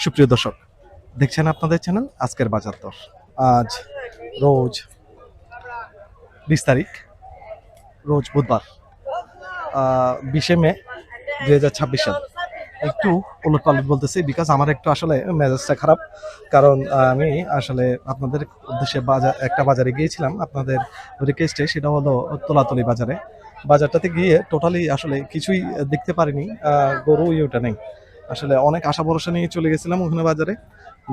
সুপ্রিয় দর্শক, দেখছেন আপনাদের চ্যানেল আজকের বাজার দর। আজ রোজ 20 তারিখ, রোজ বুধবার, 20শে মে 2026 সাল। একটু উলটপালট বলতেছি বিকজ আমার একটু আসলে মেজাজটা খারাপ, কারণ আমি আসলে আপনাদের উদ্দেশ্যে একটা বাজারে গিয়েছিলাম আপনাদের রিকোয়েস্টে। সেটা হলো তোলাতলি বাজারে। বাজারটাতে গিয়ে টোটালি আসলে কিছুই দেখতে পারিনি, গরু ওটা নেই। আসলে অনেক আশা ভরসা নিয়ে চলে গেছিলাম ওখানে বাজারে,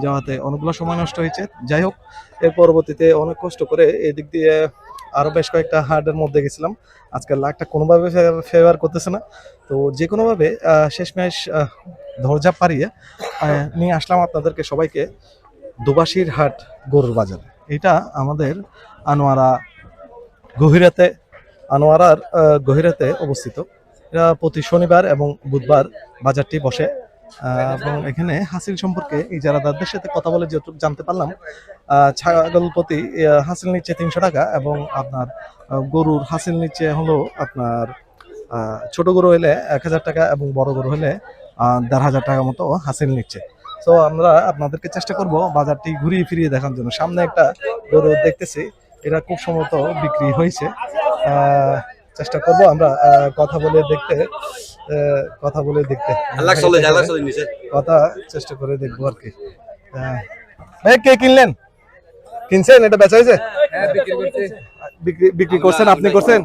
যাওয়াতে অনেকগুলো সময় নষ্ট হয়েছে। যাই হোক, এর পরবর্তীতে অনেক কষ্ট করে এদিক দিয়ে আরো বেশ কয়েকটা হাটের মধ্যে গেছিলাম। আজকের লাখটা কোনোভাবে ফেভার করতেছে না, তো যে কোনোভাবে শেষমেশ ধৈর্য পারিয়ে নিয়ে আসলাম আপনাদেরকে সবাইকে দুবাসীর হাট গরুর বাজার। এটা আমাদের আনোয়ারা গহিরাতে আনোয়ারার গহিরাতে অবস্থিত। এটা প্রতি শনিবার এবং বুধবার বাজারটি বসে, এবং এখানে হাসিল সম্পর্কে এই যারাদারদের সাথে কথা বলে যতটুকু জানতে পারলাম, ছাগল প্রতি হাসিল নিচ্ছে 300 টাকা, এবং আপনার গরুর হাসিল নিচ্ছে হলো আপনার ছোট গরু হলে 1000 টাকা এবং বড় গরু হলে 1500 টাকা মতো হাসিল নিচ্ছে। তো আমরা আপনাদেরকে চেষ্টা করব বাজারটি ঘুরিয়ে ফিরিয়ে দেখার জন্য। সামনে একটা গরু দেখতেছি, এটা খুব সম্ভবত বিক্রি হয়েছে। চেষ্টা করব আমরা কথা বলে দেখতে কথা চেষ্টা করে দেখবো আর কি। কে কিনলেন? কিনছেন? এটা বেচা হয়েছে? বিক্রি করছেন? আপনি করছেন?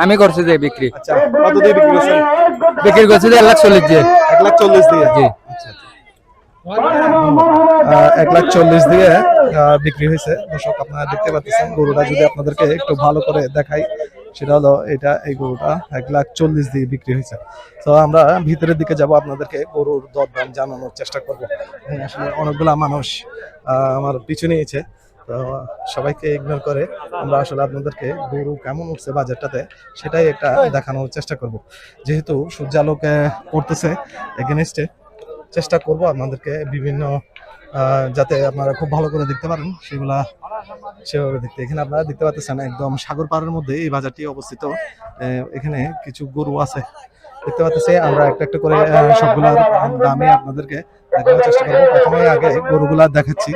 আমি করছি যে বিক্রি। আচ্ছা, কত দিয়ে বিক্রি করছেন? বিক্রি করছি যে 1,40,000 দিয়ে। 1,40,000 দিয়ে? জি। 1,40,000 দিয়ে বিক্রি হয়েছে। দর্শক, আপনারা দেখতে পাচ্ছেন গরুটা। যদি আপনাদেরকে একটু ভালো করে দেখাই, সেটা হলো এই গরুটা 1,40,000 দিয়ে বিক্রি হয়েছে। তো আমরা ভিতরের দিকে যাব, আপনাদেরকে গরুর দরদাম জানানোর চেষ্টা করব। আসলে অনেকগুলা মানুষ আমার পিছু নিয়েছে, তো সবাইকে ইগনোর করে আমরা আসলে আপনাদেরকে গরু কেমন উঠছে বাজারটাতে সেটাই একটা দেখানোর চেষ্টা করব। যেহেতু সূর্যালোকে পড়তেছে এগেনস্টে, চেষ্টা করব আপনাদেরকে বিভিন্ন যাতে আপনারা খুব ভালো করে দেখতে পারেন সেগুলা সেভাবে দেখতে। এখানে আপনারা দেখতে পাচ্ছেন একদম সাগর পাড়ের মধ্যে এই বাজারটি অবস্থিত। এখানে কিছু গরু আছে দেখতে পাচ্ছি। আমরা একটা একটা করে সবগুলার দামে আপনাদেরকে দেখানোর চেষ্টা করবো। প্রথমে আগে গরুগুলা দেখাচ্ছি।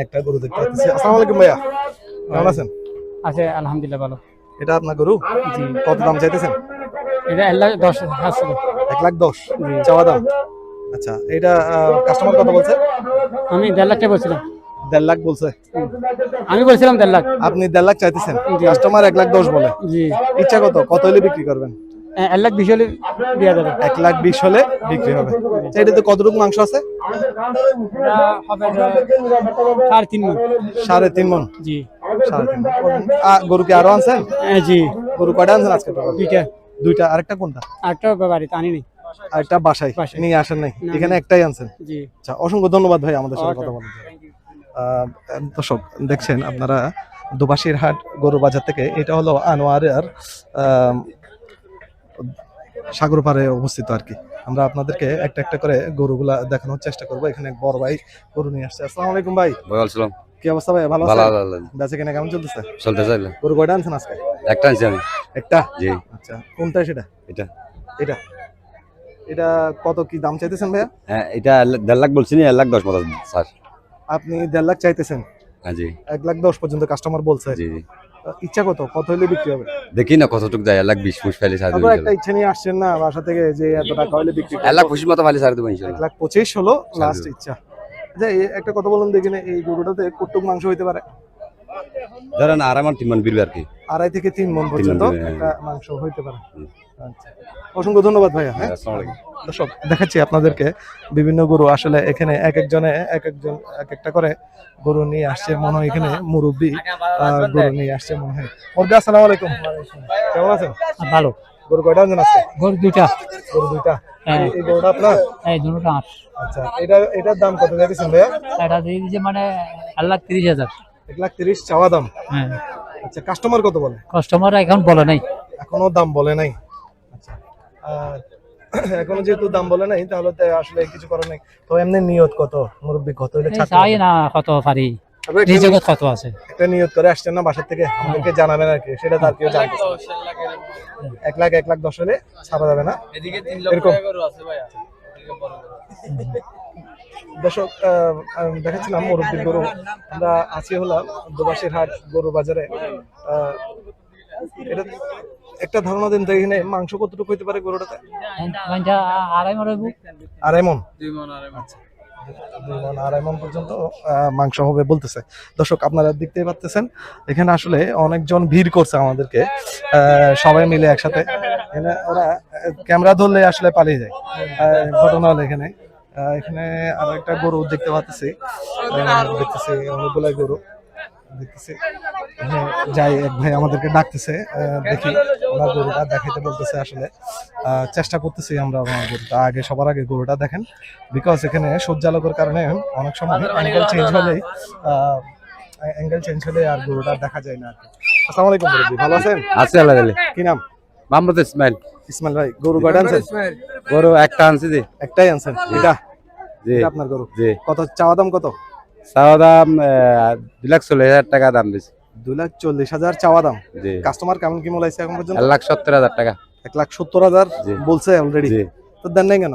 একটা গরু দেখতে পাচ্ছি। আসসালামু আলাইকুম ভাইয়া, কেমন আছেন? আছে আলহামদুলিল্লাহ, ভালো। এটা আপনার গরু? জি। কত দাম চাইতেছেন? এটা 1,10,000 আছে। 1,10,000 চাওয়া দাম? আচ্ছা, এটা কাস্টমার কত বলছে? আমি 1.5 লাখ টাকা বলছিলাম। 1.5 লাখ বলছে? আমি বলছিলাম 1.5 লাখ। আপনি 1.5 লাখ চাইতেছেন, কাস্টমার 1,10,000 বলে? জি। ইচ্ছা কত হলে বিক্রি করবেন? 1,20,000 হলে দেওয়া যাবে। 1,20,000 হলে বিক্রি হবে। এটাতে কতটুকু মাংস আছে? হবে 3.5 মণ। 3.5 মণ? জি। 3.5 মণ। গরু কি আরো আনছেন? জি। গরু কয়টা আনছেন আজকে? দুইটা। আরেকটা কোনটা? আরেকটা বাড়িতে আনি নাই। আরেকটা বাসায় নিয়ে আসেন নাই? এখানে একটাই আনছেন? জি। আচ্ছা, অসংখ্য ধন্যবাদ ভাই আমাদের সাথে কথা বলার জন্য। দর্শক, দেখছেন আপনারা দুবাসীর হাট গরু বাজার থেকে। এটা হলো আনোয়ারার সাগর পাড়ে অবস্থিত আর কি। আমরা আপনাদেরকে একটা একটা করে গরুগুলা দেখানোর চেষ্টা করব। এখানে এক বড় ভাই গরু নিয়ে আসছে। আসসালামু আলাইকুম ভাই। ওয়ালাইকুম। কি অবস্থা ভাই? ভালো আছেন? বেচা কেনা কেমন চলতেছে? চলতেছে। গরু কয়টা আনছেন আজকে? একটা আনছি আমি। একটা? জি। আচ্ছা, কোনটা সেটা? এটা। এটা এটা কত কি দাম চাইতেছেন ভাইয়া? হ্যাঁ, এটা 1.5 লাখ বলছি না, 1,10,000 মতো স্যার। আপনি 1.5 লাখ চাইতেছেন? হ্যাঁ জি। 1,10,000 পর্যন্ত কাস্টমার বলছে? জি। ইচ্ছা কত হলে বিক্রি হবে? দেখি না কতটুকু যায়। 1,20,000 ফুস ফেলে ছাড় দেব। একটা ইচ্ছা নিয়ে আসছেন না বাসা থেকে যে এত টাকা হলে বিক্রি করব? 1,20,000 মতো ফেলে ছাড় দেব ইনশাআল্লাহ। 1,25,000 হলো লাস্ট ইচ্ছা। আচ্ছা, একটা কথা বলুন দেখিনি, এই গরুটাতে কতটুকু মাংস হইতে পারে? ধরেন আরামান 3 মণ বিরবে আর কি। 2.5 থেকে 3 মণ পর্যন্ত একটা মাংস হইতে পারে। আচ্ছা, অসংখ্য ধন্যবাদ ভাইয়া। হ্যাঁ, আসসালামু আলাইকুম। দর্শক, দেখাচ্ছি আপনাদেরকে বিভিন্ন গরু। আসলে এখানে এক একটা করে গরু নিয়ে আসছে মনে হয়। এখানে মুরব্বী গরু নিয়ে আসছে মনে হয়। মুরব্বী, আসসালামু আলাইকুম, কেমন আছেন? ভালো। গরু কয়টা আনছেন আজকে? গরু দুইটা। গরু দুইটা? এই গরুটা আপনার? এই দুটোটা আস। আচ্ছা, এটার দাম কত চাইতেছেন ভাইয়া? এটা দিয়ে দিছে মানে 1,30,000। 1,30,000 চাওয়া দাম? হ্যাঁ। আচ্ছা, কাস্টমার কত বলে? কাস্টমার এখন বলে নাই, এখনো দাম বলে নাই। আচ্ছা, এখনো যেহেতু দাম বলে নাই তাহলে তো আসলে কিছু করার নাই। তো এমনি নিয়ত কত মুরব্বি? কত হইলে ছাড়তে চাই না কত পারি, রিজেক্ট কত আছে? একটা নিয়ত করে আসছেন না বাসা থেকে, আমাদেরকে জানাবেন আর কি। সেটা তার কেউ জানতে 1,10,000 হলে ছাড়া যাবে না? এরকম দর্শক দেখাচ্ছিলাম মুরব্বীর গরু। আমরা আছি হলাম দুবাসীর হাট গরু বাজারে। এটা একটা ধারণা দিন তো, এখানে মাংস কতটুকু হইতে পারে গরুটাতে? আড়াই মনে আড়াই মন। আচ্ছা, 2 মণ, আড়াই মণ পর্যন্ত মাংস হবে বলতেছে। দর্শক আপনারা দেখতেই পাচ্ছেন এখানে আসলে অনেকজন ভিড় করছে আমাদেরকে, সবাই মিলে একসাথে। এখানে ওরা ক্যামেরা ধরলে আসলে পালিয়ে যায়। ঘটনা হলো এখানে এখানে আর একটা গরু দেখতে পাচ্ছি, দেখতেছি অনেকগুলো গরু দেখতেছি। যাই, এক ভাই আমাদেরকে ডাকতেছে, দেখি ওনার গরুটা দেখাইতে বলতেছে। আসলে চেষ্টা করতেছি আমরা আমার গরুটা আগে, সবার আগে গরুটা দেখেন, বিকজ এখানে সূর্যালোকের কারণে অনেক সময় অ্যাঙ্গেল চেঞ্জ হলে আর গরুটা দেখা যায় না। আসসালামু আলাইকুম মুরব্বি, ভালো আছেন? আছে আল্লাহ দিলে। কি নাম? মোহাম্মদ ইসমাইল। ইসমাইল ভাই, গরু কয়টা আনছেন? গরু একটা আনছি জি। একটাই আনছেন? এটা জি এটা আপনার গরু? জি। কত চাওয়া দাম? কত চাওয়া দাম 2,40,000 টাকা দাম দিছি। 2,40,000 চাওয়া দাম। জি। কাস্টমার কেমন কি মোলাইছে এখন পর্যন্ত? 1,70,000 টাকা। 1,70,000 জি। বলছে অলরেডি। জি। তো দেন নাই কেন?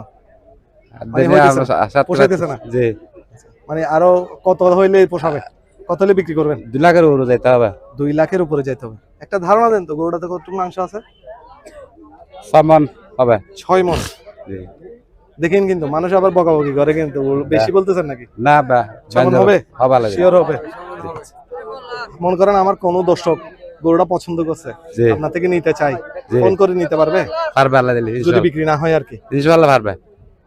আর মানে দিনে হইতেছে আমরা না? আশা পোষাইতেছে না? জি। মানে আরো কত হইলে পোষাবে? কত হলে বিক্রি করবেন? 2 লাখের উপরে যাইতে হবে। 2 লাখের উপরে যাইতে হবে। একটা ধারণা দেন তো, গরুটাতে কতটুকু মাংস আছে? 6 মণ হবে। 6 মণ। জি। দেখেন কিন্তু মানুষ আবার বকাবকি করে, কিন্তু বেশি বলতেছেন নাকি? না বা 6 মণ হবে? হবে আল্লাহ দিলে। শিওর হবে? মনে করেন আমার কোনো দর্শক গরুটা পছন্দ করছে, জি। আপনার থেকে নিতে চাই, জি। ফোন করে নিতে পারবে? পারবে আল্লাহ দিলে। যদি বিক্রি না হয় আর কি। ইনশাআল্লাহ পারবে।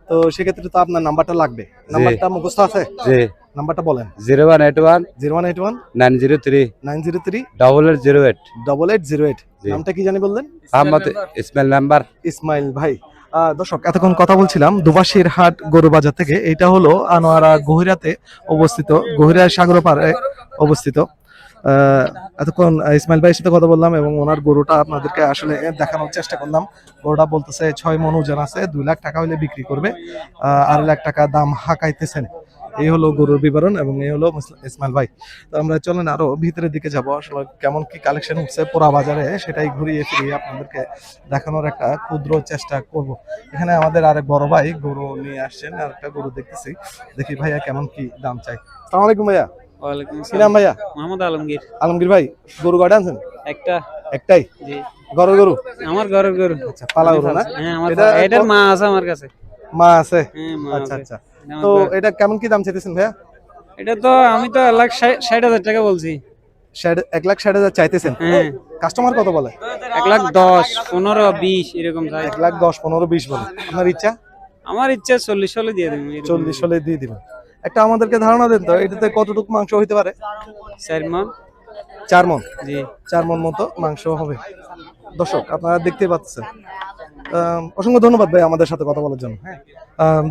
তো সেক্ষেত্রে তো আপনার নাম্বারটা লাগবে। নাম্বারটা মুখস্থ আছে? জি। নাম্বারটা বলেন। 0181 0181 903 903 8808। 8808। জি। নামটা কি জানি বললেন? মোহাম্মদ ইসমাইল নাম্বার। ইসমাইল ভাই। দর্শক এতক্ষণ কথা বলছিলাম দুবাসীর হাট গরু বাজার থেকে। এটা হলো আনোয়ারা গহিরাতে অবস্থিত, গহিরা সাগর পাড়ে অবস্থিত। এতক্ষণ ইসমাইল ভাইয়ের সাথে কথা বললাম এবং ওনার গরুটা আপনাদেরকে আসলে দেখানোর চেষ্টা করলাম। গরুটা বলতেছে 6 মণ ওজন আছে, 2 লাখ টাকা হলে বিক্রি করবে, 2.5 লাখ টাকা দাম হাঁকাইতেছেন। এই হলো গরুর বিবরণ এবং এই হলো ইসমাইল ভাই। তো আমরা চলেন আরো ভিতরের দিকে যাব, আসলে কেমন কি কালেকশন উঠছে পোড়া বাজারে সেটাই ঘুরিয়ে ফিরিয়ে আপনাদেরকে দেখানোর একটা ক্ষুদ্র চেষ্টা করব। এখানে আমাদের আরেক বড় ভাই গরু নিয়ে আসছেন, আর একটা গরু দেখতেছি, দেখি ভাইয়া কেমন কি দাম চাই। আসসালামু আলাইকুম ভাইয়া। ওয়ালাইকুম কি নাম ভাইয়া? মোহাম্মদ আলমগীর। আলমগীর ভাই, গরু কয়টা আনছেন? একটা। একটাই? জি। ঘরের গরু? আমার ঘরের গরু। আচ্ছা, পালা গরু না? হ্যাঁ, আমার এটা এটার মা আছে আমার কাছে। মা আছে? হ্যাঁ, মা আচ্ছা আছে। আচ্ছা। তো এটা কেমন কি দাম চাইতেছেন ভাইয়া? এটা তো আমি তো 1,60,000 টাকা বলছি। 1,60,000 চাইতেছেন? হ্যাঁ। কাস্টমার কত বলে? 1,10,000, 15, 20 এরকম চাই। 1,10,000, 15, 20 বলে। আপনার ইচ্ছা? আমার ইচ্ছা 40 হলে দিয়ে দেবো। 40 হলে দিয়ে দিবেন। একটা আমাদেরকে ধারণা দেন তো, এটাতে কতটুকু মাংস হইতে পারে? 4 মণ। 4 মণ। জি। 4 মণ মতো মাংস হবে। দর্শক আপনারা দেখতেই পাচ্ছেন। অসংখ্য ধন্যবাদ ভাই আমাদের সাথে কথা বলার জন্য।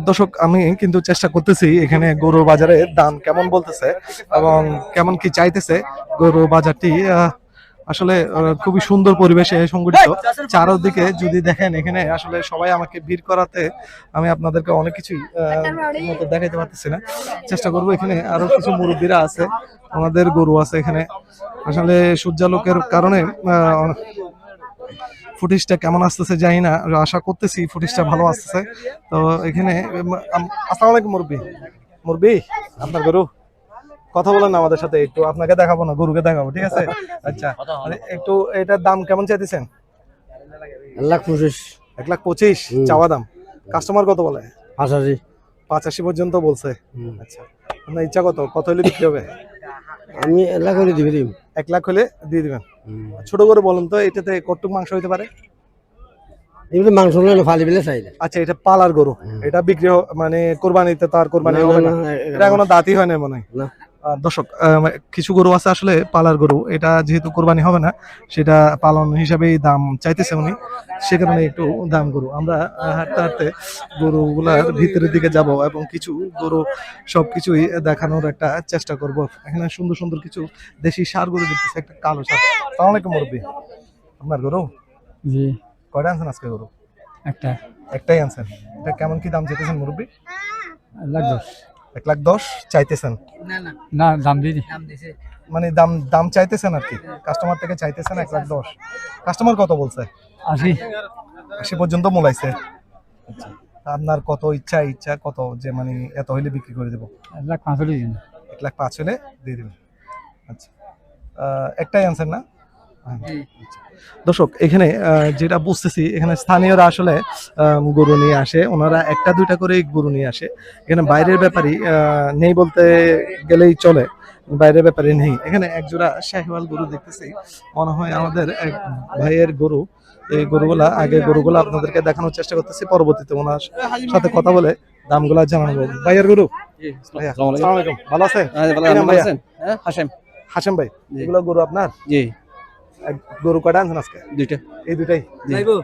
দর্শক আমি কিন্তু চেষ্টা করতেছি এখানে গরুর বাজারে দাম কেমন বলতেছে এবং কেমন কি চাইতেছে। গরু বাজারটি আসলে খুবই সুন্দর পরিবেশে সংগঠিত। চারদিকে যদি দেখেন এখানে আসলে সবাই আমাকে ভিড় করাতে আমি আপনাদেরকে অনেক কিছুই মতো দেখাইতে পারতেছি না। চেষ্টা করব। এখানে আরো কিছু মুরব্বীরা আছে, আমাদের গরু আছে এখানে। আসলে সূর্যালোকের কারণে ফুটেজটা কেমন আসতেছে জানি না, আশা করতেছি ফুটেজটা ভালো আসতেছে। তো এখানে আসসালামু আলাইকুম মুরব্বি। মুরব্বি, আপনার গরু কথা বলেন না আমাদের সাথে একটু, আপনাকে দেখাবো না, গরুকে দেখাবো, ঠিক আছে? আচ্ছা, একটু এটার দাম কেমন চাইতেছেন? 1,25,000। 1,25,000 চাওয়া দাম। কাস্টমার কত বলে? 85। 85 পর্যন্ত বলছে। আচ্ছা, আপনার ইচ্ছা কত? কত হলে বিক্রি হবে? আমি 1 লাখ করে দিবি। 1 লাখ হলে দিয়ে দিবেন। ছোট করে বলুন তো, এটাতে কতটুকু মাংস হইতে পারে? এমনি মাংস হলে ফালি বিলে চাই। আচ্ছা, এটা পালার গরু, এটা বিক্রি মানে কোরবানিতে তো আর কোরবানি হবে না, এটা এখনো দাঁতই হয় না মনে হয়। না। দর্শক কিছু গরু আছে আসলে পালার গরু, এটা যেহেতু কোরবানি হবে না সেটা পালন হিসাবেই দাম চাইতেছে উনি, সে কারণে একটু দাম গরু। আমরা হাঁটতে হাঁটতে গরুগুলার ভিতরের দিকে যাব এবং কিছু গরু সবকিছুই দেখানোর একটা চেষ্টা করব। এখানে সুন্দর সুন্দর কিছু দেশি ষাঁড় গরু দেখতেছি, একটা কালো ষাঁড়। আসসালামু আলাইকুম মুরব্বি, আপনার গরু জি। কয়টা আনছেন আজকে? গরু একটা। একটাই আনছেন। এটা কেমন কি দাম চাইতেছেন মুরব্বি? 1,10,000। 1,10,000 চাইতেছেন? না, দাম দিদি। মানে দাম দাম চাইতেছেন আর কি, কাস্টমার থেকে চাইতেছেন 1,10,000। কাস্টমার কত বলছে? 80। 80 পর্যন্ত মোলাইছে। আচ্ছা, আপনার কত ইচ্ছা কত যে মানে এত হইলে বিক্রি করে দেবো? 1,45,000 দিন। 1,05,000 হলে দিয়ে দেবেন। আচ্ছা, একটাই আনসার না? হ্যাঁ। দর্শক এখানে যেটা বুঝতেছি এখানে স্থানীয়রা আসলে গরু নিয়ে আসে, ওনারা একটা দুইটা করে গরু নিয়ে আসে। এখানে বাইরের ব্যাপারই নেই বলতে গেলেই চলে, বাইরের ব্যাপারে নেই। এখানে একজোড়া শাহিওয়াল গরু দেখতেছি, মনে হয় আমাদের এক ভাইয়ের গরু। এই গরুগুলা আপনাদেরকে দেখানোর চেষ্টা করতেছি, পরবর্তীতে ওনার সাথে কথা বলে দামগুলা জানাবো। ভাইয়ের গরু ভাইয়া, আসসালামু আলাইকুম, ভালো আছেন? কি নাম ভাইয়া? হাসেম। হাশেম ভাই, এগুলো গরু আপনার? জি, গরু কয়টা আনছেন আজকে? দুইটা। এই দুটাই? যাইবো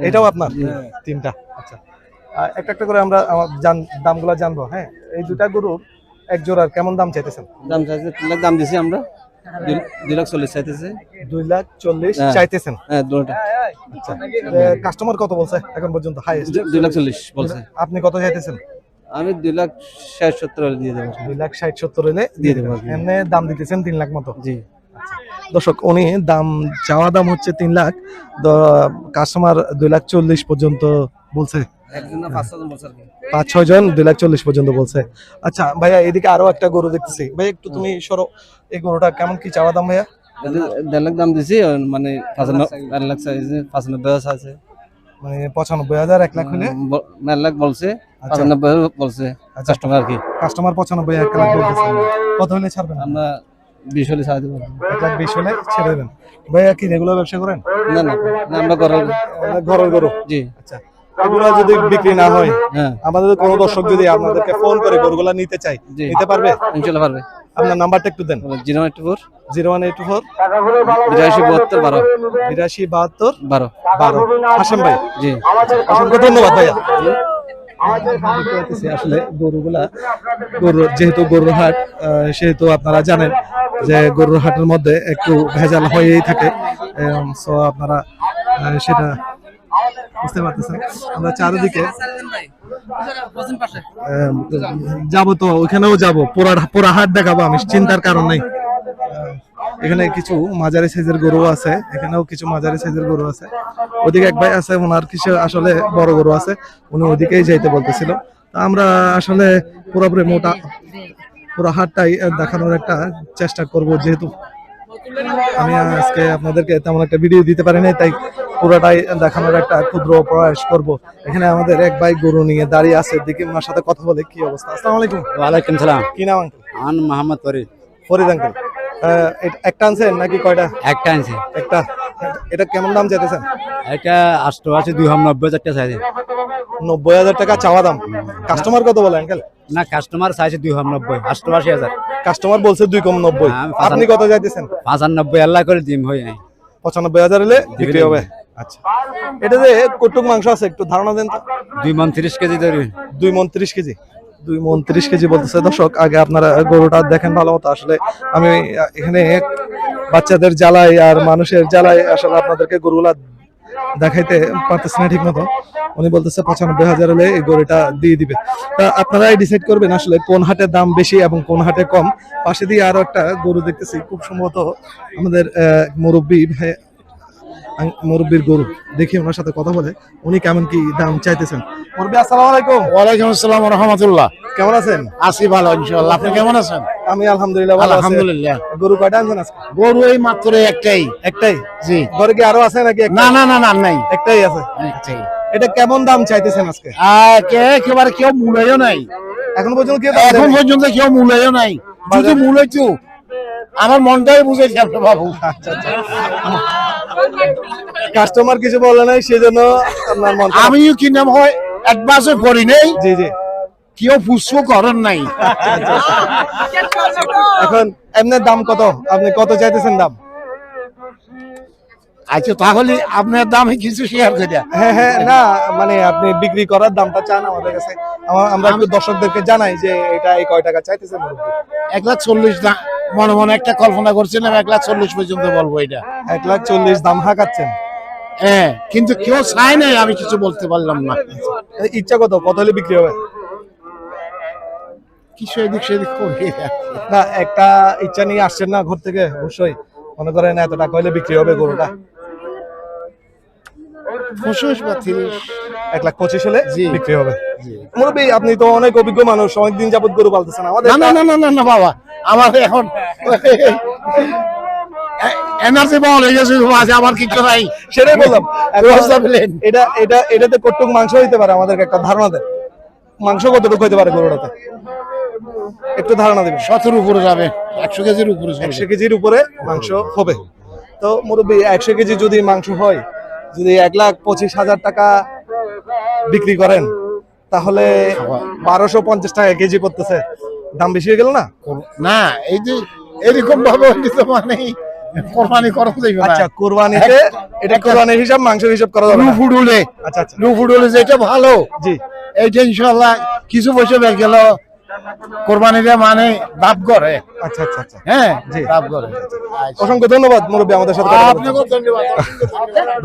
এটাও আপনার? তিনটা। আচ্ছা, একটা একটা করে আমরা দামগুলো জানবো। হ্যাঁ, এই দুটা গরুর এক জোড়ার কেমন দাম চাইতেছেন? দাম চাইছে 3 লাখ দাম দিছি আমরা, 2,40,000 চাইতেছে। 2,40,000 হ্যাঁ। চাইতেছেন? হ্যাঁ, দুটো। আচ্ছা, কাস্টমার কত বলছে এখন পর্যন্ত হাইয়েস্ট? 2,40,000 বলছে। আপনি কত চাইতেছেন? আমি 2,60,70,000 দিয়ে দেবো। 2,60,70,000 হলে দিয়ে দেবো আর কি। এমনি দাম দিতেছেন 3 লাখ মতো? জি। দর্শক উনি চাওয়া দাম হচ্ছে 3 লাখ, কাস্টমার 2,40,000 পর্যন্ত বলছে। একজন না 5-6 জন বলছে আর কি। 5-6 জন 2,40,000 পর্যন্ত বলছে। আচ্ছা ভাইয়া, এদিকে আরো একটা গরু দেখতেছি, ভাই একটু তুমি সরো। এই গরুটা কেমন কি চাওয়া দাম ভাইয়া? 1.5 লাখ দাম দিছি, মানে 1 লাখ চাইছে, 95,000 আছে। মানে 95,000, 1 লাখ হলে 1 লাখ বলছে, আচ্ছা। 95,000 বলছে আচ্ছা, কাস্টমার আর কি। কাস্টমার 95,000, 1 লাখ বলতেছে। কত হলে ছাড়বেন? আমরা 20 হলে ছাড়া দেবো। 1,20,000 হলে ছেড়ে দেবেন। ভাইয়া কি রেগুলার ব্যবসা করেন? না না না, আমরা করার। ঘরের গরু? জি। আচ্ছা, এগুলো যদি বিক্রি না হয়, হ্যাঁ, আমাদের কোনো দর্শক যদি আপনাদেরকে ফোন করে গরুগুলা নিতে চাই, জি। নিতে পারবে? ইনশাআল্লাহ পারবে। আপনার নাম্বারটা একটু দেন। 084 0184 82 72 12 82 72 12। 12। হাশেম ভাই, জি। অসংখ্য ধন্যবাদ ভাইয়া। আসলে গরু যেহেতু গরুর হাট, সেহেতু আপনারা জানেন যে গরুর হাটের মধ্যে একটু ভেজাল হয়েই থাকে। সো আপনারা সেটা বুঝতে পারতেছেন। আমরা চারিদিকে যাবো, তো ওইখানেও যাবো, পুরা হাট দেখাবো, আমি চিন্তার কারণ নেই। এখানে কিছু মাঝারি সাইজের গরু আছে, এখানেও কিছু মাঝারি সাইজের গরু আছে। ওদিকে এক ভাই আছে, ওনার কিছু আসলে বড় গরু আছে, উনি ওদিকেই যাইতে বলতেছিল। তা আমরা আসলে পুরোপুরি পুরো হাটটাই দেখানোর একটা চেষ্টা করব, যেহেতু আমি আজকে আপনাদেরকে তেমন একটা ভিডিও দিতে পারি নাই, তাই পুরোটাই দেখানোর একটা ক্ষুদ্র প্রয়াস করব। এখানে আমাদের এক ভাই গরু নিয়ে দাঁড়িয়ে আছে, দেখি ওনার সাথে কথা বলে কি অবস্থা। আসসালামু আলাইকুম। ওয়ালাইকুম সালাম। কি নাম আঙ্কেল? আন মোহাম্মদ ফরিদ। ফরিদ আঙ্কেল, একটা আনছেন নাকি কয়টা? একটা আনছি। একটা। এটা কেমন দাম চাইতেছেন? এটা 88 290 টাকা চাইছে। 90,000 টাকা চাওয়া দাম। কাস্টমার কত বলে আঙ্কেল? না, কাস্টমার চাইছে 290 88,000। কাস্টমার বলছে 2,90,000, আমি আপনি কত চাইতেছেন? 95 আল্লাহ করে দিম হই নাই। 95,000 হলে বিক্রি হবে। আচ্ছা, এটা যে কটুক মাংস আছে, একটু ধারণা দেন তো। 2 মণ 30 কেজি ধরবেন। 2 মণ 30 কেজি। 2 মণ 30 কেজি বলতেছে। দর্শক আগে আপনারা গরুটা দেখেন ভালো মতো। আসলে আমি এখানে বাচ্চাদের জ্বালাই আর মানুষের জ্বালাই আসলে আপনাদেরকে গরুগুলা দেখাইতে পারতেছি না ঠিক মতো। উনি বলতেছে 95,000 হলে এই গরুটা দিয়ে দিবে। তা আপনারাই ডিসাইড করবেন আসলে কোন হাটে দাম বেশি এবং কোন হাটে কম। পাশে দিয়ে আরো একটা গরু দেখতেছি, খুব সম্ভবত আমাদের মুরব্বীর গরু। দেখি ওনার সাথে কথা বলে উনি কেমন কি দাম চাইতেছেন। মুরব্বী আসসালামু আলাইকুম। ওয়ালাইকুম আসসালাম ওয়া রাহমাতুল্লাহ। কেমন আছেন? আছি ভালো ইনশাআল্লাহ। আপনি কেমন আছেন? আমি আলহামদুলিল্লাহ ভালো আছি। আলহামদুলিল্লাহ। গরু কয়টা আনছেন আজকে? গরু এই মাত্র একটাই। একটাই? জি। ঘরে কি আরো আছে নাকি? না না না না নাই। একটাই আছে। একটাই। এটা কেমন দাম চাইতেছেন আজকে? একেবারে কেউ মূল্যও নাই। এখন পর্যন্ত কেউ এখন পর্যন্ত কেউ মূল্যও নাই। যদি মূল্য হইতো আমার মনটাই বুঝাইছে আপনি বাবু। আচ্ছা আচ্ছা, কাস্টমার কিছু বলে নাই সেজন্য আপনার মন খারাপ। আমিও কি নাম হয় অ্যাডভান্সও করি নাই, জি জি। কেউ পুষ্প করেন নাই। এখন এমনি দাম কত? আপনি কত চাইতেছেন দাম? আচ্ছা তাহলে আপনার দামে কিছু শেয়ার করে দেন। হ্যাঁ হ্যাঁ, না মানে আপনি বিক্রি করার দামটা চান আমাদের কাছে, আমরা একটু দর্শকদেরকে জানাই যে এটা এই কয় টাকা চাইতেছেন মুরব্বি। 1,40,000 মনে মনে একটা কল্পনা করছিলাম, 1,40,000 পর্যন্ত বলবো এটা। 1,40,000 দাম হাঁকাচ্ছেন? হ্যাঁ, কিন্তু কেউ চায় নাই, আমি কিছু বলতে পারলাম না। ইচ্ছা কত হলে বিক্রি হবে? কিছু এদিক সেদিক করি। না, একটা ইচ্ছা নিয়ে আসছেন না ঘর থেকে, অবশ্যই মনে করেন এত টাকা হলে বিক্রি হবে গরুটা। 25 বা 30। 1,25,000 হলে জি। বিক্রি হবে। মুরব্বী, আপনি তো অনেক অভিজ্ঞ মানুষ, অনেক দিন যাবত গরু পালতেছেন। আমাদের না না না না না না বাবা, আমার এখন এনার্জি পাওয়া হয়ে গেছে, আজ আমার কিছু নাই। সেটাই বললাম। ব্যবস্থা পেলেন। এটাতে কতটুকু মাংস হইতে পারে, আমাদেরকে একটা ধারণা দেন। মাংস কতটুকু হইতে পারে গরুটাতে, একটু ধারণা দেবেন। 100 উপরে যাবে, 100 কেজির উপরে যাবে। 100 কেজির উপরে মাংস হবে। তো মুরব্বী, 100 কেজি যদি মাংস হয়, যদি 1,25,000 টাকা বিক্রি করেন, তাহলে 1250 টাকা কেজি পড়তেছে। দাম বেশি হয়ে গেল না? না, এই যে এরকম ভাবে হইছে মানে কোরবানি করা যাবে না। আচ্ছা, কোরবানিতে এটা কোরবানির হিসাব, মাংসের হিসাব করা যাবে না। লুফুড হলে, আচ্ছা আচ্ছা, লুফুড হলে যেটা ভালো, জি। এইটা ইনশাআল্লাহ কিছু পয়সা বের গেল কোরবানিতে মানে লাভ করে। আচ্ছা আচ্ছা আচ্ছা, হ্যাঁ, জি। লাভ করে। অসংখ্য ধন্যবাদ মুরব্বী আমাদের সাথে কথা বলার জন্য। আপনাকেও ধন্যবাদ।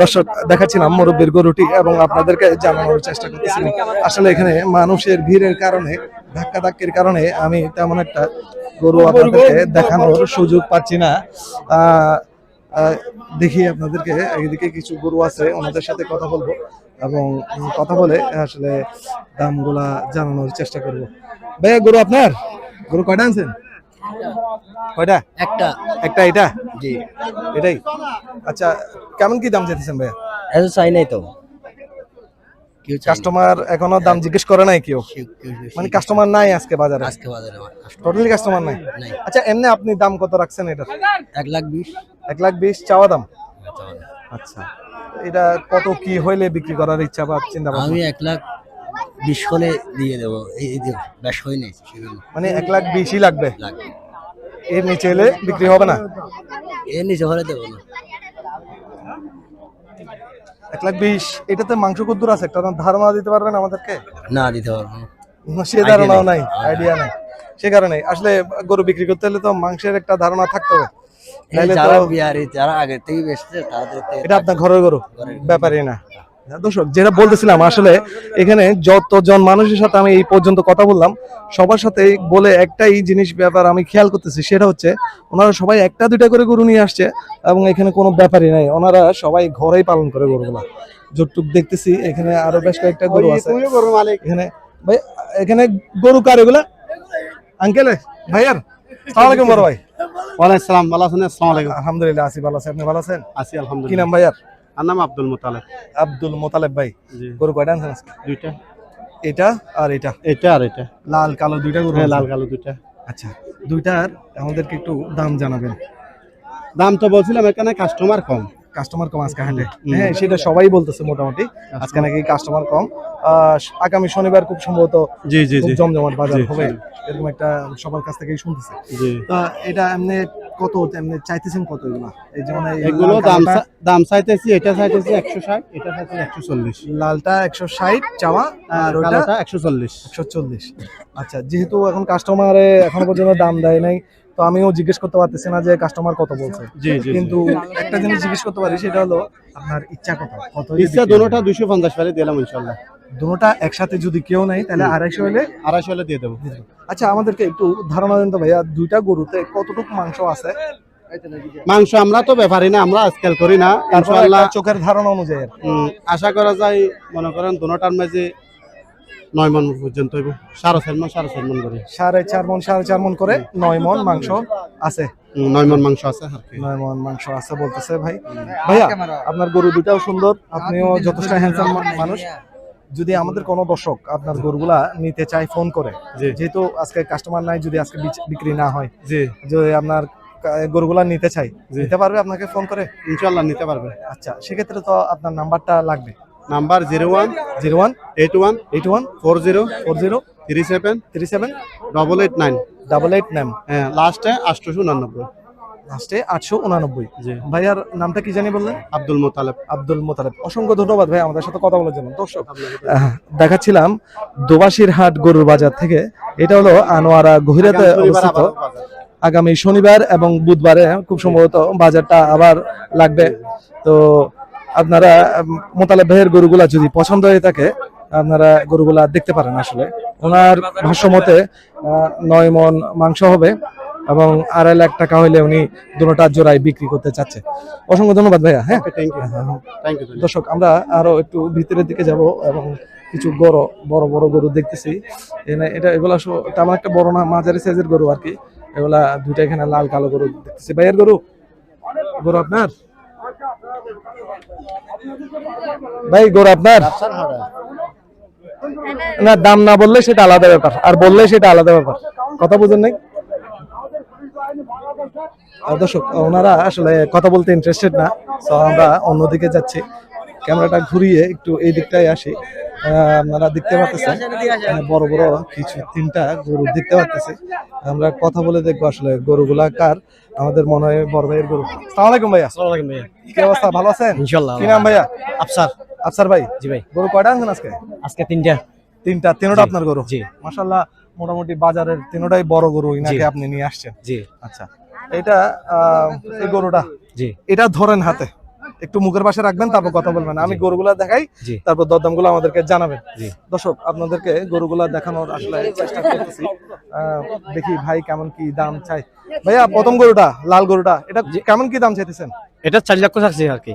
দর্শক, দেখাচ্ছিলাম মুরব্বীর গরুটি এবং আপনাদেরকে জানানোর চেষ্টা করতেছিলাম। আসলে এখানে মানুষের ভিড়ের কারণে, ধাক্কাধাক্কির কারণে আমি তেমন একটা গরু আপনাদেরকে দেখানোর সুযোগ পাচ্ছি না। দেখি আপনাদেরকে, এদিকে কিছু গরু আছে, ওনাদের সাথে কথা বলবো এবং কথা বলে আসলে দামগুলা জানানোর চেষ্টা করব। ভাইয়া, গরু আপনার? গরু কয়টা আনছেন? কয়টা? একটা একটা, এটা? জি, এটাই। আচ্ছা, কেমন কি দাম চাইতেছেন ভাইয়া? এত চাই নাই তো, কেউ চাই কাস্টমার এখনো দাম জিজ্ঞেস করে নাই কেউ? মানে কাস্টমার নাই আজকে বাজারে? আজকে বাজারে টোটালি কাস্টমার নাই? নাই। আচ্ছা, এমনি আপনি দাম কত রাখছেন এটার? 1,20,000। 1,20,000 চাওয়া দাম? আচ্ছা, এটা কত কি হইলে বিক্রি করার ইচ্ছা বা চিন্তা ভাবনা? আমি 1,20,000 হলে দিয়ে দেবো। এই যে বেশ হয় নাই সেগুলো মানে 1,20,000 লাগবে? লাগবে, এর নিচে এলে বিক্রি হবে না? এর নিচে হলে দেবো না। 1,20,000, এটাতে মাংস কদ্দুর আছে একটা ধারণা দিতে পারবেন আমাদেরকে? না, দিতে পারবো না। সে ধারণাও নাই, আইডিয়া নাই। সে কারণে আসলে গরু বিক্রি করতে হলে তো মাংসের একটা ধারণা থাকতে হবে। এই নাইলে যারা তো বিহারি, যারা আগে থেকে বেচছে তাদের এটা আপনার ঘরের গরু, ব্যাপারই না। দর্শক, যেটা বলতেছিলাম, আসলে এখানে যতজন মানুষের সাথে আমি এই পর্যন্ত কথা বললাম, সবার সাথে বলে একটাই জিনিস ব্যাপার আমি খেয়াল করতেছি, সেটা হচ্ছে ওনারা সবাই একটা দুইটা করে গরু নিয়ে আসছে এবং এখানে কোনো ব্যাপারই নাই। ওনারা সবাই ঘরেই পালন করে গরুগুলা। যতটুক দেখতেছি এখানে আরো বেশ কয়েকটা গরু আছে এখানে। ভাই, এখানে গরু কার এগুলা? আঙ্কেল, ভাইয়ার? আসসালামু আলাইকুম বড় ভাই। ওয়ালাইকুম সালাম, ভালো আছেন? আসসালামু আলাইকুম। আলহামদুলিল্লাহ, আছি ভালো আছি। আপনি ভালো আছেন? আছি কি আলহামদুলিল্লাহ। নাম ভাইয়ার? আর নাম আব্দুল মুতালেব। আব্দুল মোতালেব ভাই। জি, গরু কয়টা আনছেন আজকে? দুইটা, এটা আর এটা? এটা আর এটা। লাল কালো দুইটা গরু হ্যাঁ, আনছেন? লাল কালো দুইটা। আচ্ছা, দুইটার আমাদেরকে একটু দাম জানাবেন। দাম তো বলছিলাম, এখানে কাস্টমার কম। কাস্টমার কম আজকে হাটে? হ্যাঁ, সেটা সবাই বলতেছে মোটামুটি আজকে নাকি কাস্টমার কম। আগামী শনিবার খুব সম্ভবত জি জি খুব জি জমজমাট বাজার জি, হবে, জি। এরকম একটা সবার কাছ থেকেই শুনতেছে। জি, তা এটা এমনি কত, এমনি চাইতেছেন কত এগুলা? এই যেমন এই এগুলো লাল দাম কালোটা- দাম চাইতেছি, এটা চাইতেছি 160, এটা চাইতেছি 140, লালটা 160 চাওয়া আর ওটা কালোটা 140। 140। আচ্ছা, যেহেতু এখন কাস্টমারে এখনো পর্যন্ত দাম দেয় নাই, তো আমিও জিজ্ঞেস করতে পারতেছি না যে কাস্টমার কত বলছে। জি জি, কিন্তু একটা জিনিস জিজ্ঞেস করতে পারি, সেটা হলো আপনার ইচ্ছা কত? ইচ্ছা দুটোটা 250 পারে দিলাম ইনশাআল্লাহ। দুটোটা একসাথে যদি কেউ নেই তাহলে 250 হলে? 250 হলে দিয়ে দেবো। আচ্ছা, আমাদেরকে একটু ধারণা দেন তো ভাইয়া, দুইটা গরুতে কতটুকু মাংস আছে? মাংস আমরা তো ব্যাপারই না, আমরা স্কেল করি না তারপর ইনশাআল্লাহ। একটা চোখের ধারণা অনুযায়ী আর কি। আশা করা যায়, মনে করেন দুটোটার মাঝে 9 মণ পর্যন্ত হইব, 4.5 মণ করে। 4.5 মণ করে 9 মণ মাংস আছে। 9 মণ মাংস আছে আর কি। 9 মণ মাংস আছে বলতেছে ভাই। ভাইয়া, আপনার গরু দুটাও সুন্দর, আপনিও যথেষ্ট হ্যান্ডসাম মানুষ। যদি আমাদের কোনো দর্শক আপনার গরুগুলা নিতে চায় ফোন করে, জি। যেহেতু আজকে কাস্টমার নাই, যদি আজকে বিক্রি না হয়, জি, যদি আপনার গরুগুলা নিতে চাই, জি। নিতে পারবে আপনাকে ফোন করে? ইনশাআল্লাহ নিতে পারবে। আচ্ছা, সেক্ষেত্রে তো আপনার নাম্বারটা লাগবে। নাম্বার 01 01 81 81 40 40 37 37 889। 889। হ্যাঁ, লাস্টে 889। লাস্টে 889। জি, ভাইয়ার নামটা কি জানি বললেন? আব্দুল মুতালেব। আব্দুল মোতালেব। অসংখ্য ধন্যবাদ ভাই আমাদের সাথে কথা বলার জন্য। দর্শক, দেখাচ্ছিলাম দোবাসির হাট গরুর বাজার থেকে। এটা হলো আনোয়ারা গহিরাতে অবস্থিত। আগামী শনিবার এবং বুধবারে খুব সম্ভবত বাজারটা আবার লাগবে। তো আপনারা মোতালেব ভাইয়ের গরুগুলা যদি পছন্দ হয়ে থাকে, আপনারা গরুগুলা দেখতে পারেন। আসলে ওনার ভাষ্য মতে 9 মণ মাংস হবে এবং 2.5 লাখ টাকা হলে উনি দুটোটা জোড়ায় বিক্রি করতে চাচ্ছে। অসংখ্য ধন্যবাদ ভাইয়া। হ্যাঁ, থ্যাংক ইউ থ্যাংক ইউ। দর্শক আমরা আরো একটু ভিতরের দিকে যাব এবং কিছু বড় বড় গরু দেখতেছি। এগুলা তেমন একটা বড় না, মাঝারি সাইজের গরু আর কি। এগুলা দুইটা এখানে লাল কালো গরু দেখতেছি। ভাইয়ের গরু আপনার ভাই, গরু আপনার না? দাম না বললে সেটা আলাদা ব্যাপার, আর বললে সেটা আলাদা ব্যাপার। কথা বুঝেন নাই দর্শক, ওনারা আসলে কথা বলতে ইন্টারেস্টেড না। তো আমরা অন্যদিকে যাচ্ছি, ক্যামেরাটা ঘুরিয়ে একটু এই দিকটায় আসি। আপনারা দেখতে পাচ্ছেন বড় বড় কিছু 3টা গরু দেখতে পাচ্ছি। আমরা কথা বলে দেখবো আসলে গরুগুলা কার। আমাদের মনে হয় বড় ভাইয়ের গরু। আসসালামু আলাইকুম ভাইয়া। আসসালামু আলাইকুম ভাইয়া। কি অবস্থা, ভালো আছেন? ইনশাআল্লাহ। কি নাম ভাইয়া? আফসার। আফসার ভাই। জি ভাই। গরু কয়টা আনছেন আজকে? আজকে 3টা। তিনোটা আপনার গরু? জি। মাশাআল্লাহ, মোটামুটি বাজারের তিনোটাই বড় গরু ইনাকে আপনি নিয়ে আসছেন। জি। আচ্ছা, এটা এই গরুটা, জি। এটা ধরেন হাতে, একটু মুখের পাশে রাখবেন, তারপর কথা বলবেন। আমি গরুগুলা দেখাই, জি। তারপর দরদামগুলো আমাদেরকে জানাবেন। জি। দর্শক, আপনাদেরকে গরুগুলা দেখানোর আসলে চেষ্টা করতেছি। দেখি ভাই কেমন কি দাম চাই। ভাইয়া, প্রথম গরুটা, লাল গরুটা, এটা কেমন কি দাম চাইতেছেন? এটা 4 লাখ চাচ্ছি আর কি।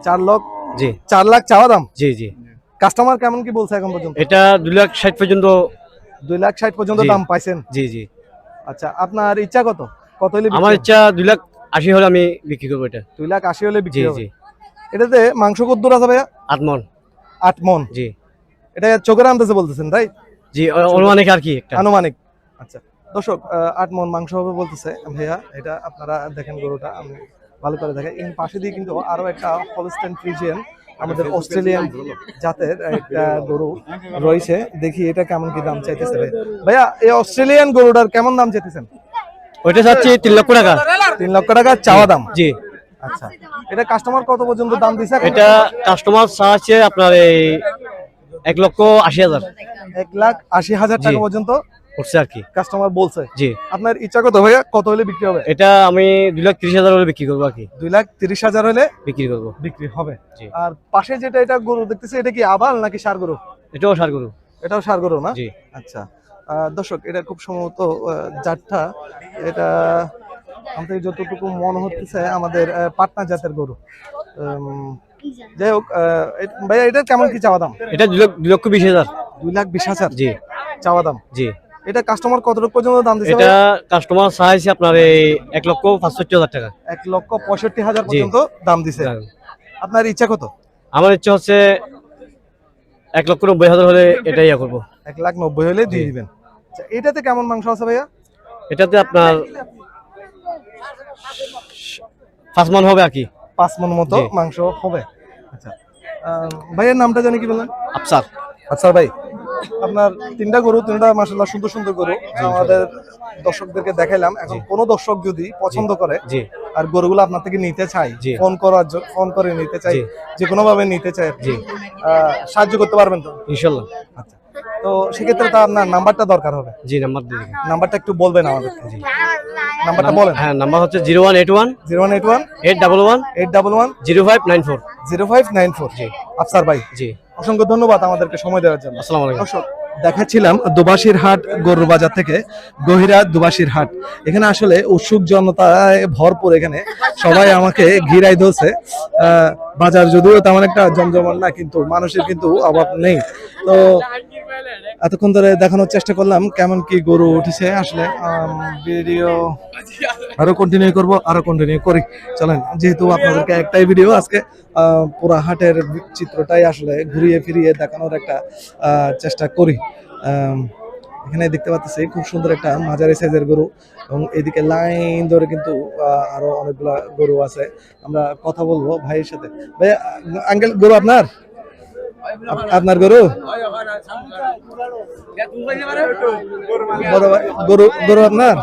4 লাখ? জি। 4 লাখ চাওয়া দাম? জি জি। কাস্টমার কেমন কি বলছে এখন পর্যন্ত? এটা 2,60,000 পর্যন্ত। 2,60,000 পর্যন্ত জি। দাম পাইছেন? জি জি। আচ্ছা, আপনার ইচ্ছা কত? কত হলে আমার ইচ্ছা 2,80,000 হলে আমি বিক্রি করবো এটা। 2,80,000 হলে বিক্রি জি হবে। জি। এটাতে মাংস কদ্দুর আছে ভাইয়া? 8 মণ। 8 মণ? জি। এটা চোখের আন্দাজে বলতেছেন, রাইট? জি, অনুমানিক আর কি একটা। আনুমানিক। আচ্ছা দর্শক, 8 মণ মাংস হবে বলতেছে ভাইয়া। এটা আপনারা দেখেন গরুটা, আমি ভালো করে দেখাই। এর পাশে দিয়ে কিন্তু আরো একটা হলস্টেইন ফ্রিজিয়ান, আমাদের অস্ট্রেলিয়ান জাতের একটা গরু রয়েছে। দেখি এটা কেমন কি দাম চাইতেছে ভাইয়া। এই অস্ট্রেলিয়ান গরুটার কেমন দাম চাইতেছেন? ওইটা চাচ্ছি 3 লক্ষ টাকা। 3 লক্ষ টাকা চাওয়া দাম? জি। আচ্ছা, এটা কাস্টমার কত পর্যন্ত দাম দিছে? এটা কাস্টমার চাচ্ছে আপনার এই 1,80,000। 1,80,000 টাকা জি। পর্যন্ত করছে আর কি। কাস্টমার বলছে। জি। আপনার ইচ্ছা কত ভাইয়া, কত হলে বিক্রি হবে? এটা আমি 2,30,000 হলে বিক্রি করবো আর কি। 2,30,000 হলে বিক্রি করবো। বিক্রি হবে। জি। আর পাশে যেটা এটা গরু দেখতেছি, এটা কি আবাল নাকি ষাঁড় গরু? এটাও সার গরু। এটাও ষাঁড় গরু না? জি। আচ্ছা, দর্শক, এটা খুব সম্ভবত জাতটা, এটা আমাদের যতটুকু মনে হচ্ছে আমাদের পাটনা জাতের গরু। যাই হোক, ভাইয়া এটার কেমন কি চাওয়া দাম? এটা 2,20,000। 2,20,000 জি। চাওয়া দাম? জি। এটা কাস্টমার কতটুকু পর্যন্ত দাম দিচ্ছে? এটা কাস্টমার চাইছে আপনার এই 1,65,000 টাকা। 1,65,000 জি। পর্যন্ত দাম দিছে। আপনার ইচ্ছা কত? আমার ইচ্ছা হচ্ছে 1,90,000 হলে এটাই ইয়া করবো। 1,90,000 হলে দিয়ে দিবেন। আচ্ছা, এটাতে কেমন মাংস আছে ভাইয়া? এটাতে আপনার 5 মণ হবে আর কি। 5 মণ মতো জি। মাংস হবে। আচ্ছা, ভাইয়ের নামটা জানি কি বললেন? আফসার। আচ্ছা ভাই, আপনার 3টা গরু, 3টা মাশাআল্লাহ সুন্দর সুন্দর গরু আমাদের দর্শকদেরকে দেখাইলাম। এখন কোন দর্শক যদি পছন্দ করে জি। আর গরুগুলো আপনার থেকে নিতে চাই, জি। ফোন করে নিতে চাই, জি। যে কোনো ভাবে নিতে চাই, জি। সাহায্য করতে পারবেন তো? ইনশাল্লাহ। আচ্ছা, তো সেক্ষেত্রে তো আপনার নাম্বারটা দরকার হবে। জি, নাম্বার দিয়ে দিন। নাম্বারটা একটু বলবেন আমাদের? নাম্বারটা বলেন। হ্যাঁ, নাম্বার হচ্ছে 0181 0181 811 811 0594। 0594। জি। আফসার ভাই, জি। অসংখ্য ধন্যবাদ আমাদেরকে সময় দেওয়ার জন্য। আসসালামু আলাইকুম। দর্শক, দেখাচ্ছিলাম দুবাসীর হাট গরুর বাজার থেকে, গহিরা দুবাসীর হাট। এখানে আসলে উৎসুক জনতায় ভরপুর, এখানে সবাই আমাকে ঘিরাই ধরছে। বাজার যদিও তেমন একটা জমজমাট না, কিন্তু মানুষের কিন্তু অভাব নেই। তো এতক্ষণ ধরে দেখানোর চেষ্টা করলাম কেমন কি গরু উঠেছে। আসলে ভিডিও আরো কন্টিনিউ করি, চলেন। যেহেতু আপনাদেরকে একটাই ভিডিও আজকে, পুরা হাটের চিত্রটাই আসলে ঘুরিয়ে ফিরিয়ে দেখানোর একটা চেষ্টা করি। এখানে দেখতে পাচ্ছি খুব সুন্দর একটা মাঝারি সাইজের গরু, এবং এদিকে লাইন ধরে কিন্তু আরো অনেকগুলা গরু আছে। আমরা কথা বলবো ভাইয়ের সাথে। ভাই, আঙ্কেল, গরু আপনার? আপনার গরু? বড় ভাই, গরু আপনার?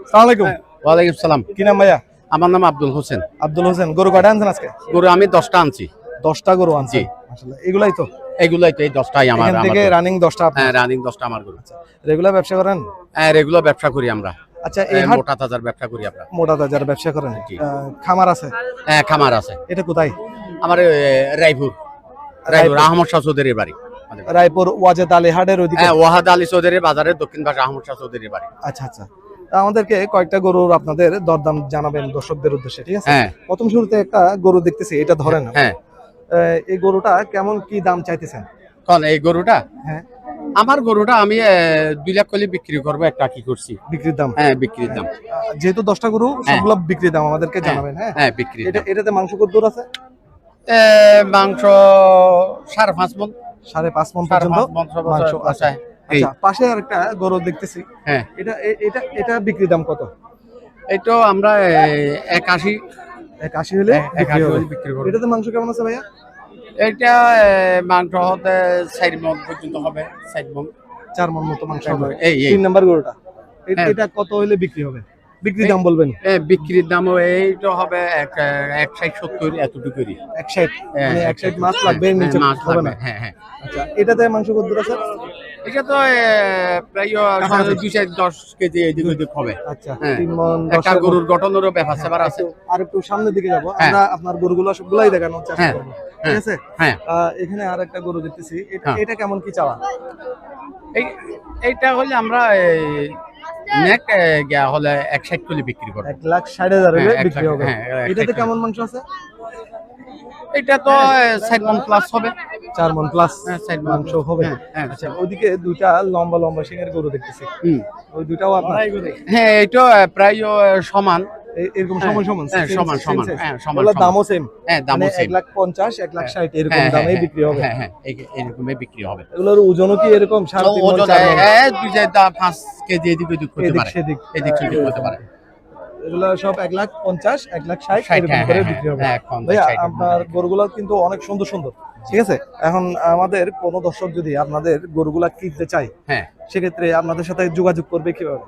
আসসালামু আলাইকুম। ওয়ালাইকুম সালাম। কি নাম ভাইয়া? আমার নাম আব্দুল হোসেন। আব্দুল হোসেন। গরু কয়টা আনছেন আজকে? গরু আমি 10টা আনছি। 10টা গরু আনছি। জি। আসলে এগুলাই তো, এগুলাই তো, এই 10টাই আমার। এখান থেকে রানিং 10টা আপনার? হ্যাঁ, রানিং 10টা আমার গরু। রেগুলার ব্যবসা করেন? হ্যাঁ, রেগুলার ব্যবসা করি আমরা। আচ্ছা, এই হাট মোটা তাজার ব্যবসা করি আমরা। মোটা তাজার ব্যবসা করেন? জি। খামার আছে? হ্যাঁ, খামার আছে। এটা কোথায়? আমার রায়পুর আহমদ শাহ চৌধুরীর বাড়ি। রায়পুর ওয়াজেদ আলী হাটের ওইদিকে? হ্যাঁ, ওয়াহাদ আলী চৌধুরীর বাজারের দক্ষিণ পাশে আহমদ শাহ চৌধুরীর বাড়ি। আচ্ছা আচ্ছা, আমাদেরকে কয়েকটা গরুর আপনাদের দরদাম জানাবেন দর্শকদের উদ্দেশ্যে, ঠিক আছে? হ্যাঁ প্রথম শুরুতে একটা গরু দেখতেছি, এটা ধরেন। হ্যাঁ এই গরুটা কেমন কি দাম চাইতেছেন? কোন এই গরুটা? হ্যাঁ। আমার গরুটা আমি 2 লাখ করে বিক্রি করবো, একটা কি করছি বিক্রির দাম? হ্যাঁ বিক্রির দাম। যেহেতু 10টা গরু, সবগুলো বিক্রির দাম আমাদেরকে জানাবেন। হ্যাঁ হ্যাঁ বিক্রির দাম। এটাতে মাংস কত দূর আছে? মাংস 5.5 মণ। 5.5 মণ পর্যন্ত মাংস আছে। এই আচ্ছা, পাশে আরেকটা গরু দেখতেছি, হ্যাঁ এটা বিক্রির দাম কত? এইটা আমরা 81 81 হলে বিক্রি হবে। বিক্রি করবো। এটাতে মাংস কেমন আছে ভাইয়া? এটা মাংস হতে 4 মণ পর্যন্ত হবে, 4 মণ 4 মণ মতো মাংস হবে। এই 3 নাম্বার গরুটা হ্যাঁ। এটা কত হলে বিক্রি হবে? বিক্রির দাম বলবেন। বিক্রির দামও এইটা হবে 160-70 এতটুকুই। 160 মানে 160 মাছ লাগবে, এর নিচে মাছ হবে না। লাগবে, হ্যাঁ হ্যাঁ। আচ্ছা, এটাতে মাংস কত দূর আছে? এটা তো প্রায় 2-10 কেজি এদিক ওদিক হবে। আচ্ছা, হ্যাঁ। 3 মণ একটা 10 গরুর গঠনেরও ব্যাপার স্যাপার আছে। আর একটু সামনের দিকে যাব, হ্যাঁ। আমরা আপনার গরুগুলো সবগুলাই দেখানোর চেষ্টা হ্যাঁ, করব, ঠিক আছে? হ্যাঁ। এখানে আর একটা গরু দেখতেছি, হ্যাঁ। এটা কেমন কি চাওয়া? এইটা হলে আমরা নেট গিয়া হলে 160 করে বিক্রি করব। 1,60,000 হলে হ্যাঁ, 1 বিক্রি লাখ, হবে। হ্যাঁ, 1 এটাতে লাখ। কেমন মাংস আছে? এটা তো 4 মণ প্লাস হবে। 4 মণ প্লাস হ্যাঁ, 4 মণ মাংস হবে। হ্যাঁ, হ্যাঁ। আচ্ছা, ওইদিকে দুইটা লম্বা লম্বা শিঙের গরু দেখতেছি, হুম। ওই দুইটাও আপনার? হ্যাঁ, এটা প্রায় সমান। এরকম সমান সমান? হ্যাঁ, same সমান সমান, size? হ্যাঁ সমান ওগুলোর সমান। দামও সেম? হ্যাঁ, দামও সেম। 1,50,000 1,60,000 এরকম হ্যাঁ, দামেই হ্যাঁ, বিক্রি হবে। হ্যাঁ হ্যাঁ এরকমই বিক্রি হবে। এগুলোর ওজনও কি এরকম 3.5 মণ, ওজন 4 মণ? 5 কেজি এদিক ওদিক হতে এদিক পারে, সেদিক এদিক সেদিক হতে পারে। এগুলো সব 1,50,000 1,60,000 60, এরকম হ্যাঁ, করে হ্যাঁ, বিক্রি হবে। হ্যাঁ, 50, ভাইয়া, 60 আপনার গরুগুলো কিন্তু অনেক সুন্দর সুন্দর, ঠিক আছে? এখন আমাদের কোনো দর্শক যদি আপনাদের গরুগুলা কিনতে চায়, হ্যাঁ, সেক্ষেত্রে আপনাদের সাথে যোগাযোগ করবে কিভাবে?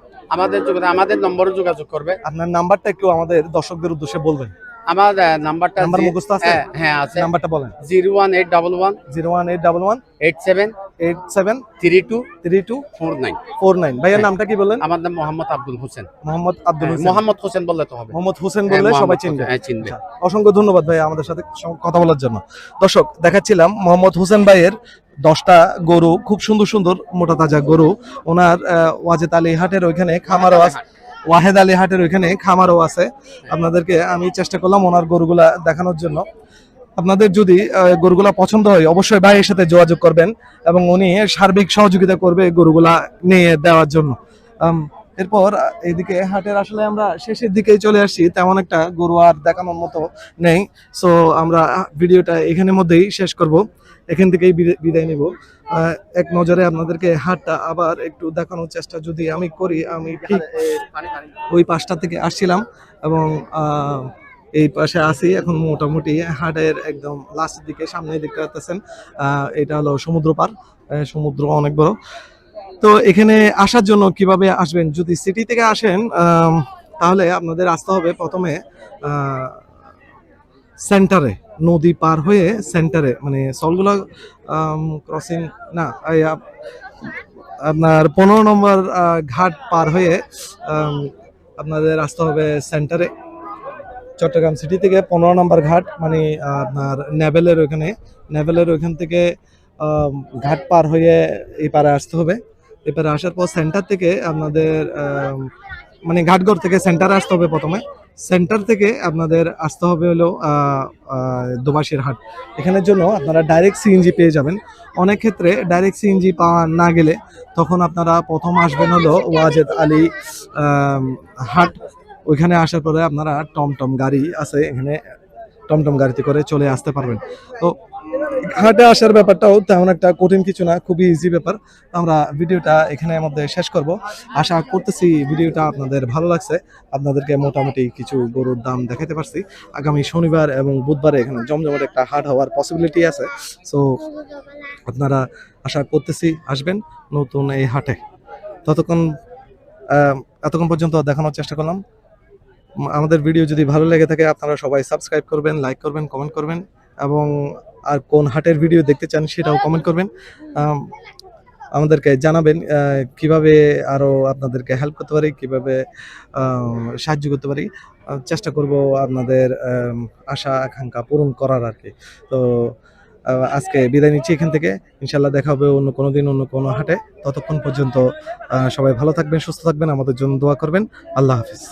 আমাদের নম্বরে যোগাযোগ করবে। আপনার নাম্বারটা একটু আমাদের দর্শকদের উদ্দেশ্যে বলবেন। আমার নাম্বারটা নাম্বার মুখস্থ আছে? হ্যাঁ আছে। নাম্বারটা বলেন। 01811 01811 87 87 32 32 49। 49। ভাইয়ের নামটা কি বললেন? আমার নাম মোহাম্মদ আব্দুল হোসেন। মোহাম্মদ আব্দুল হোসেন। মোহাম্মদ হোসেন বললে তো হবে। মোহাম্মদ হোসেন হ্যাঁ, বললে সবাই মোহাম্মদ চিনবে। হোসেন, হ্যাঁ, চিনবে। আচ্ছা, অসংখ্য ধন্যবাদ ভাই আমাদের সাথে কথা বলার জন্য। দর্শক, দেখাচ্ছিলাম মোহাম্মদ হোসেন ভাইয়ের 10টা গরু, খুব সুন্দর সুন্দর মোটা তাজা গরু। ওনার ওয়াজেদ আলী হাটের ওইখানে খামারও আছে, ওয়াহেদ আলী হাটের ওইখানে খামারও আছে। আপনাদেরকে আমি চেষ্টা করলাম ওনার গরুগুলা দেখানোর জন্য। আপনাদের যদি গরুগুলা পছন্দ হয়, অবশ্যই ভাইয়ের সাথে যোগাযোগ করবেন এবং উনি সার্বিক সহযোগিতা করবে গরুগুলা নিয়ে দেওয়ার জন্য। এরপর এইদিকে হাটের আসলে আমরা শেষের দিকেই চলে আসছি, তেমন একটা গরু আর দেখানোর মতো নেই। সো আমরা ভিডিওটা এখানের মধ্যেই শেষ করব, এখান থেকেই বিদায় নিব। এক নজরে আপনাদেরকে হাটটা আবার একটু দেখানোর চেষ্টা যদি আমি করি, আমি ঠিক ওই পাশটা থেকে আসছিলাম এবং এই পাশে আছি এখন। মোটামুটি হাটের একদম লাস্টের দিকে, সামনে দেখতে পাচ্ছেন এটা হলো সমুদ্র পার, সমুদ্র অনেক বড়। তো এখানে আসার জন্য কিভাবে আসবেন? যদি সিটি থেকে আসেন তাহলে আপনাদের আসতে হবে প্রথমে সেন্টারে, নদী পার হয়ে সেন্টারে, মানে সলগুলা ক্রসিং না, আপনার 15 নম্বর ঘাট পার হয়ে আপনাদের আসতে হবে সেন্টারে। চট্টগ্রাম সিটি থেকে 15 নম্বর ঘাট, মানে আপনার নেভেলের ওইখান থেকে ঘাট পার হয়ে এই পারে আসতে হবে। এপারে আসার পর সেন্টার থেকে আপনাদের মানে ঘাটঘর থেকে সেন্টারে আসতে হবে প্রথমে। সেন্টার থেকে আপনাদের আসতে হবে হলো দোবাসের হাট। এখানের জন্য আপনারা ডাইরেক্ট সিএনজি পেয়ে যাবেন। অনেক ক্ষেত্রে ডাইরেক্ট সিএনজি পাওয়া না গেলে তখন আপনারা প্রথম আসবেন হলো ওয়াজেদ আলী হাট। ওইখানে আসার পরে আপনারা টমটম গাড়ি আছে, এখানে টমটম গাড়িতে করে চলে আসতে পারবেন। তো হাটে আসার ব্যাপারটাও তেমন একটা কঠিন কিছু না, খুবই ইজি ব্যাপার। আমরা ভিডিওটা এখানের মধ্যে শেষ করব। আশা করতেছি ভিডিওটা আপনাদের ভালো লাগছে। আপনাদেরকে মোটামুটি কিছু গরুর দাম দেখাতে পারছি। আগামী শনিবার এবং বুধবারে এখানে জমজমাট একটা হাট হওয়ার পসিবিলিটি আছে। সো আপনারা আশা করতেছি আসবেন নতুন এই হাটে। এতক্ষণ পর্যন্ত দেখানোর চেষ্টা করলাম। আমাদের ভিডিও যদি ভালো লেগে থাকে আপনারা সবাই সাবস্ক্রাইব করবেন, লাইক করবেন, কমেন্ট করবেন এবং আর কোন হাটের ভিডিও দেখতে চান সেটাও কমেন্ট করবেন। আমাদেরকে জানাবেন কিভাবে আরো আপনাদেরকে হেল্প করতে পারি, কিভাবে সাহায্য করতে পারি। চেষ্টা করব আপনাদের আশা আকাঙ্ক্ষা পূরণ করার আর কি। তো আজকে বিদায় নিচ্ছি এখান থেকে। ইনশাল্লাহ দেখা হবে অন্য কোনো দিন অন্য কোনো হাটে। ততক্ষণ পর্যন্ত সবাই ভালো থাকবেন, সুস্থ থাকবেন, আমাদের জন্য দোয়া করবেন। আল্লাহ হাফিজ।